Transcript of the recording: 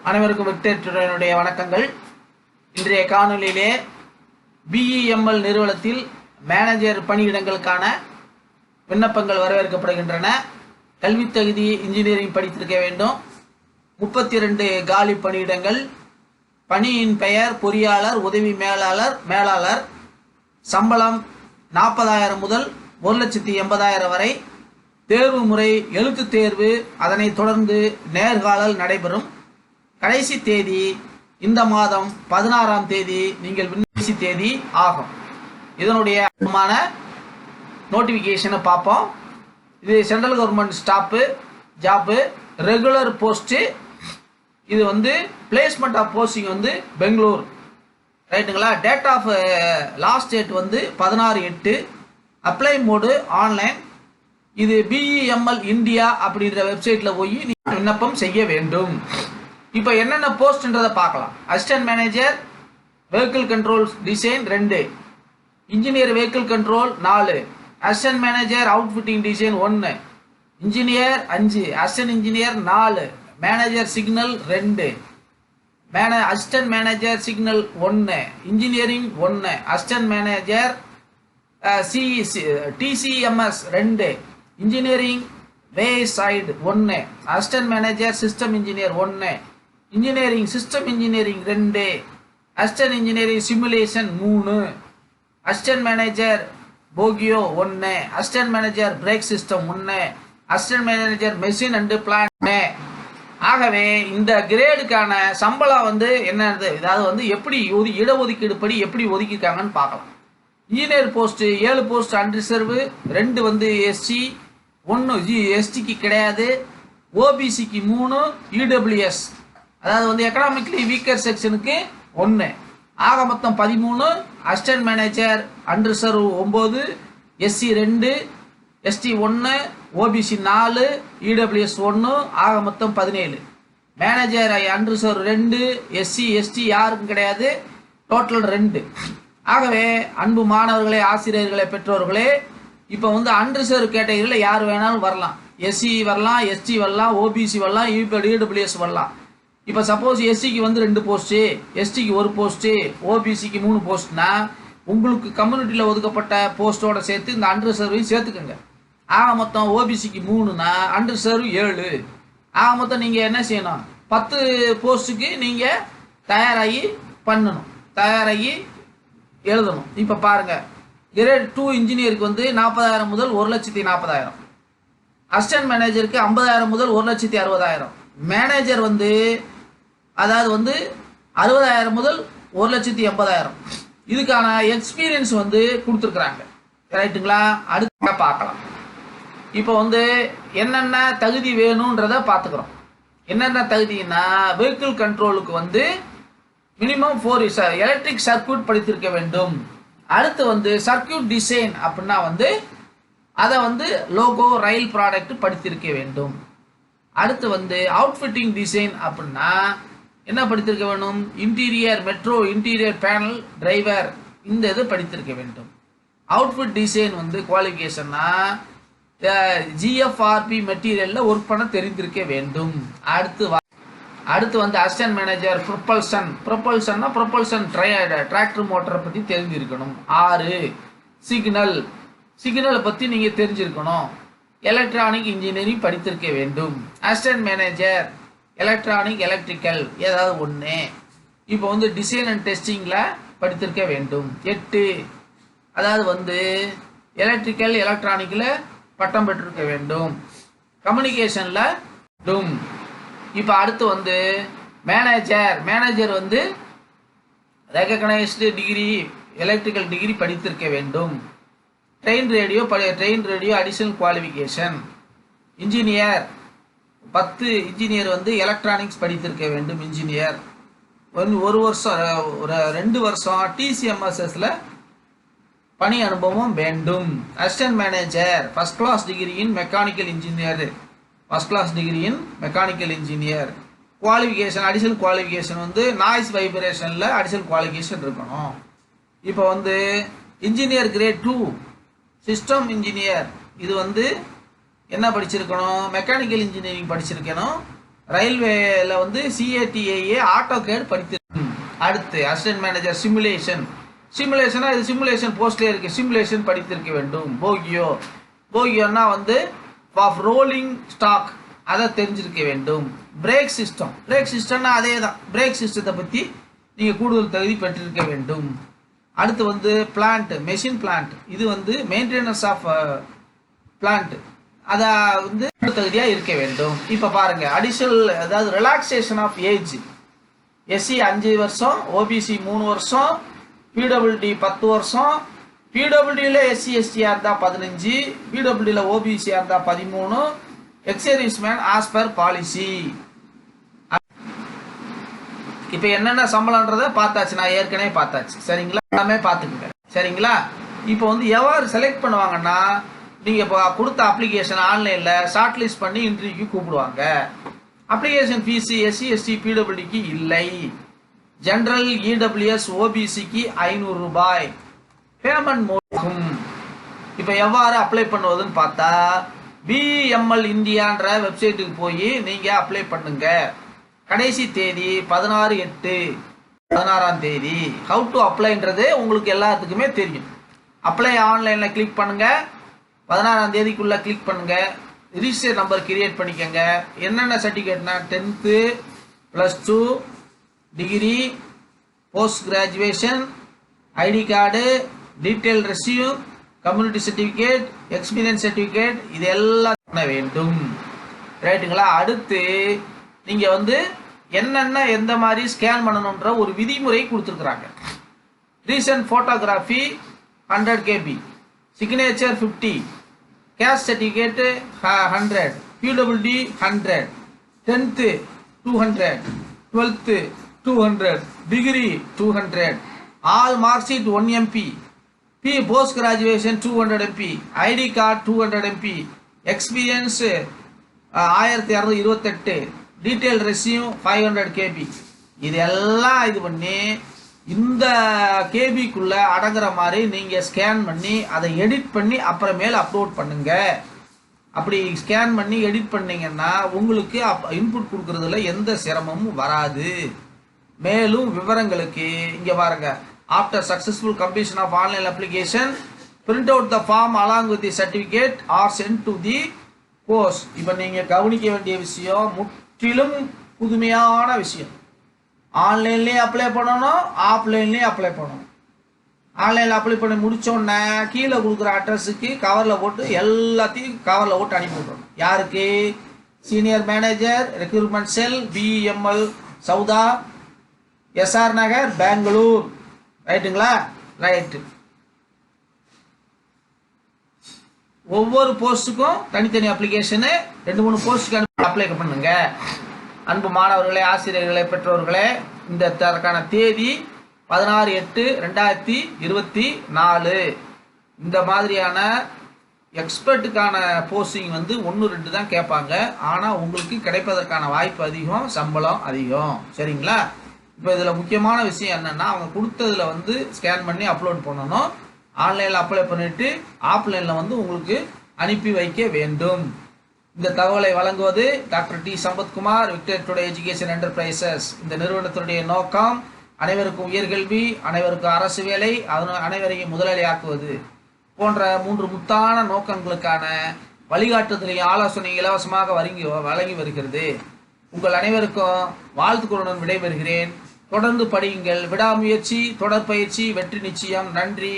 அனைவருக்கும் வெக்டர் வணக்கங்கள். இன்றைய காணொலியிலே BEML நிறுவனத்தில் மேனேஜர் பணியிடங்களுக்கான விண்ணப்பங்கள் வரவேற்கப்படுகின்றன. கல்வி தகுதி இன்ஜினியரிங் படித்திருக்க வேண்டும். 32 காலி பணியிடங்கள். பணியின் பெயர் பொறியாளர், உதவி மேலாளர். சம்பளம் 40,000 முதல் 1,80,000 வரை. தேர்வு முறை எழுத்து தேர்வு, அதனைத் தொடர்ந்து நேர்காணல் நடைபெறும். கடைசி தேதி இந்த மாதம் 16ஆம் தேதி நீங்கள் கடைசி தேதி ஆகும். இதனுடைய நோட்டிபிகேஷனை பார்ப்போம். இது central government job, regular post. இது பிளேஸ்மெண்ட் ஆஃப் போஸ்டிங் பெங்களூர், ரைட்டுங்களா. Date of last date 16/8. Apply mode online. இது BEML இந்தியா அப்படின்ற வெப்சைட்ல போய் நீங்க விண்ணப்பம் செய்ய வேண்டும். இப்போ என்னென்ன போஸ்ட்ன்றதை பார்க்கலாம். Assistant manager vehicle control design 2, engineer vehicle control 4, assistant manager outfitting design 1, engineer 5, assistant engineer 4, manager signal 2, assistant manager signal 1, engineering 1, assistant manager TCMS 2, engineering way side 1, assistant manager system engineer 1, engineering system engineering 2, assistant engineering simulation 3, assistant manager bogie 1, assistant manager brake system 1, assistant manager machine and plan. ஆகவே இந்த கிரேடுக்கான சம்பளம் என்னது, அதாவது எப்படி இடஒதுக்கீடு படி எப்படி ஒதுக்கியிருக்காங்கன்னு பார்க்கலாம். இன்ஜினியர் போஸ்ட் 7 போஸ்ட் அன்ரிசர்வு, 2 SC, 1 STக்கு கிடையாது, OBCக்கு 3, EWS அதாவது எக்கனாமிக்கலி வீக்கர் செக்ஷனுக்கு 1. ஆக மொத்தம் 13. Assistant manager unreserved 9, SC 2, ST 1, OBC 4, EWS 1, ஆக மொத்தம் 17. மேனேஜர் அன்ரிசர்வ் 2, SC ST யாருக்கும் கிடையாது, டோட்டல் 2. ஆகவே அன்பு மாணவர்களே, ஆசிரியர்களே, பெற்றோர்களே, இப்போ அன்ரிசர்வ் கேட்டகரியில் யார் வேணாலும் வரலாம். SC வரலாம், ST வரலாம், OBC வரலாம், EWS வரலாம். இப்போ சப்போஸ் SCக்கு 2 போஸ்ட்டு, STக்கு 1 போஸ்ட்டு, OBCக்கு 3 போஸ்ட்னா உங்களுக்கு கம்யூனிட்டியில் ஒதுக்கப்பட்ட போஸ்ட்டோட சேர்த்து இந்த அன்ரிசர்வையும் சேர்த்துக்கோங்க. ஆக மொத்தம் OBCக்கு 3னா அன்ரிசர்வ் 7. ஆக மொத்தம் நீங்கள் என்ன செய்யணும், 10 போஸ்ட்டுக்கு நீங்கள் தயாராகி எழுதணும். இப்போ பாருங்க, கிரேட் 2 இன்ஜினியருக்கு 40,000 முதல் 1,40,000, அசிஸ்டன்ட் மேனேஜருக்கு 50,000 முதல் 1,60,000, மேனேஜர் அதாவது 60,000 முதல் 1,80,000. இதுக்கான எக்ஸ்பீரியன்ஸ் கொடுத்துருக்குறாங்க, ரைட்டுங்களா. அடுத்த பார்க்கலாம். இப்போ என்னென்ன தகுதி வேணுன்றதை பார்த்துக்கிறோம். என்னென்ன தகுதினா, வெஹிக்கிள் கண்ட்ரோலுக்கு மினிமம் 4 எலக்ட்ரிக் சர்க்யூட் படித்திருக்க வேண்டும். அடுத்து சர்க்யூட் டிசைன் அப்படின்னா அதை லோகோ ரயில் ப்ராடக்ட் படித்திருக்க வேண்டும். அடுத்து அவுட்ஃபிட்டிங் டிசைன் அப்படின்னா என்ன படித்திருக்க வேண்டும், interior metro interior panel driver இந்த இது படித்திருக்க வேண்டும். அவுட்ஃபிட் டிசைன் குவாலிஃபிகேஷன்னா GFRP மெட்டீரியல்ல ஒர்க் பண்ண தெரிந்திருக்க வேண்டும். அடுத்து அசிஸ்டன்ட் மேனேஜர் ப்ரொபல்ஷன் டிராக்டர் மோட்டரை பற்றி தெரிஞ்சிருக்கணும். 6 சிக்னலை பற்றி நீங்கள் தெரிஞ்சிருக்கணும். எலக்ட்ரானிக் இன்ஜினியரிங் படித்திருக்க வேண்டும். அசிஸ்டன்ட் மேனேஜர் எலக்ட்ரானிக் எலக்ட்ரிக்கல் ஏதாவது 1. இப்போ டிசைன் அண்ட் டெஸ்டிங்கில் படித்திருக்க வேண்டும். 8 அதாவது எலக்ட்ரிக்கல் எலக்ட்ரானிக்கில் பட்டம் பெற்றிருக்க வேண்டும். கம்யூனிகேஷனில் வேண்டும். இப்போ அடுத்து manager recognised degree electrical degree படித்திருக்க வேண்டும். Train radio additional qualification. Engineer 10 engineer electronics படித்திருக்க வேண்டும். இன்ஜினியர் 1 வருஷம் 2 வருஷம் TCMSல பணி அனுபவம் வேண்டும். Assistant manager first class degree in mechanical engineer. Qualification additional qualification noise வைப்ரேஷனில் அடிஷனல் குவாலிஃபிகேஷன் இருக்கணும். இப்போ இன்ஜினியர் கிரேட் 2 சிஸ்டம் இன்ஜினியர் இது என்ன படிச்சிருக்கணும், மெக்கானிக்கல் இன்ஜினியரிங் படிச்சிருக்கணும். ரயில்வேல வந்து CATAA ஆட்டோகேட் படித்திருக்கும். அடுத்து அசிஸ்டன்ட் மேனேஜர் சிமுலேஷன். சிமுலேஷனா இது சிமுலேஷன் போஸ்ட்லேயே இருக்கு. சிமுலேஷன் படித்திருக்க வேண்டும். போகியோன்னா வந்து ஆஃப் ரோலிங் ஸ்டாக் அதை தெரிஞ்சிருக்க வேண்டும். பிரேக் சிஸ்டம்னா அதே தான். பிரேக் சிஸ்டத்தை பற்றி நீங்கள் கூடுதல் தகுதி பெற்றிருக்க வேண்டும். அடுத்து வந்து பிளான்ட், மெஷின் பிளான்ட். இது வந்து மெயின்டெனன்ஸ் ஆஃப் பிளான்ட், அதை வந்து தகுதியாக இருக்க வேண்டும். இப்போ பாருங்க, அடிஷனல் அதாவது ரிலாக்ஸேஷன் ஆஃப் ஏஜ். SC 5 வருஷம், OBC 3 வருஷம், PWD 10 வருஷம். PWDயில் SC STயாக இருந்தால் 15, PWDயில் OBCயாக இருந்தால் 13. Ex-serviceman as per policy. இப்போ என்னென்ன சம்பளம்ன்றதை பார்த்தாச்சு, நான் ஏற்கனவே பார்த்தாச்சு. சரிங்களா, எல்லாமே பார்த்துக்கிட்டேன். சரிங்களா, இப்போ வந்து எவ்வாறு செலக்ட் பண்ணுவாங்கன்னா, நீங்கள் இப்போ கொடுத்த அப்ளிகேஷன் ஆன்லைனில் ஷார்ட் லிஸ்ட் பண்ணி இன்டர்வியூக்கு கூப்பிடுவாங்க. அப்ளிகேஷன் ஃபீஸு SC ST PWDக்கு இல்லை. ஜென்ரல் EWS OBCக்கு 500 ரூபாய் பேமெண்ட் மோடும். இப்போ எவ்வாறு அப்ளை பண்ணுவதுன்னு பார்த்தா, BML இந்தியான்ற வெப்சைட்டுக்கு போய் நீங்கள் அப்ளை பண்ணுங்க. கடைசி தேதி 16/8 தேதி. ஹவு டு அப்ளைன்றது உங்களுக்கு எல்லாத்துக்குமே தெரியும். அப்ளை ஆன்லைனில் கிளிக் பண்ணுங்க. 16 தேதிக்குள்ளே கிளிக் பண்ணுங்க. ரிஜிஸ்டர் நம்பர் கிரியேட் பண்ணிக்கோங்க. என்னென்ன சர்டிஃபிகேட்னா 10th +2 degree, post graduation, ID card, detail resume, community certificate, experience certificate, இது எல்லாம் பண்ண வேண்டும். ரைட்டுங்களா. அடுத்து நீங்கள் வந்து என்னென்ன எந்த மாதிரி ஸ்கேன் பண்ணணுன்ற ஒரு விதிமுறை கொடுத்துருக்குறாங்க. Recent photography 100 KB, signature 50, caste certificate 100, PWD 100, 10th 200, 12th 200, degree 200, all mark sheet 1 MB, post graduation 200 MB, ID card 200 MB, experience 1228, detail resume 500 KB. இது எல்லாம் இது பண்ணி இந்த கேபிக்குள்ள அடங்குற மாதிரி நீங்கள் ஸ்கேன் பண்ணி அதை எடிட் பண்ணி அப்புறமேல அப்லோட் பண்ணுங்க. அப்படி ஸ்கேன் பண்ணி எடிட் பண்ணீங்கன்னா உங்களுக்கு இன்புட் கொடுக்கறதுல எந்த சிரமமும் வராது. மேலும் விவரங்களுக்கு இங்கே பாருங்க. After successful completion of online application, print out the form along with the certificate are sent to the post. இப்போ நீங்கள் கவனிக்க வேண்டிய விஷயம் முற்றிலும் புதுமையான விஷயம். ஆன்லைன்லேயே அப்ளை பண்ணணும், ஆஃப்லைன்லேயும் அப்ளை பண்ணணும். ஆன்லைனில் அப்ளை பண்ணி முடித்தோடனே கீழே கொடுக்குற அட்ரஸுக்கு கவரில் போட்டு எல்லாத்தையும் கவரில் போட்டு அனுப்பி விட்றணும். யாருக்கு? சீனியர் மேனேஜர், ரெக்ரூட்மெண்ட் செல், BML சவுதா, SR நகர், பெங்களூர். ரைட்டுங்களா? ரைட்டு. ஒவ்வொரு போஸ்ட்டுக்கும் தனித்தனி அப்ளிகேஷனு 2-3 போஸ்ட்டுக்கு அப்ளை பண்ணுங்க. அன்பு மாணவர்களே, ஆசிரியர்களே, பெற்றோர்களே, இந்த தரக்கான தேதி 16/8/2024. இந்த மாதிரியான எக்ஸ்பர்ட்டுக்கான போஸ்டிங் வந்து 1-2 தான் கேட்பாங்க. ஆனால் உங்களுக்கு கிடைப்பதற்கான வாய்ப்பு அதிகம், சம்பளம் அதிகம். சரிங்களா? இப்போ இதில் முக்கியமான விஷயம் என்னென்னா, அவங்க கொடுத்ததில் வந்து ஸ்கேன் பண்ணி அப்லோட் பண்ணணும். ஆன்லைனில் அப்ளை பண்ணிவிட்டு ஆஃப்லைனில் வந்து உங்களுக்கு அனுப்பி வைக்க வேண்டும். இந்த தகவலை வழங்குவது doctor T. Sampathkumar, Victor today education enterprises. இந்த நிறுவனத்தினுடைய நோக்கம் அனைவருக்கும் உயர்கல்வி, அனைவருக்கும் அரசு வேலை, அனைவரையும் முதலாளியாக்குவது போன்ற 3 முத்தான நோக்கங்களுக்கான வழிகாட்டுதலையும் ஆலோசனை இலவசமாக வழங்கி வருகிறது. உங்கள் அனைவருக்கும் வாழ்த்துக்களுடன் விடைபெறுகிறேன். தொடர்ந்து படியுங்கள். விடாமுயற்சி, தொடர்பயிற்சி, வெற்றி நிச்சயம். நன்றி.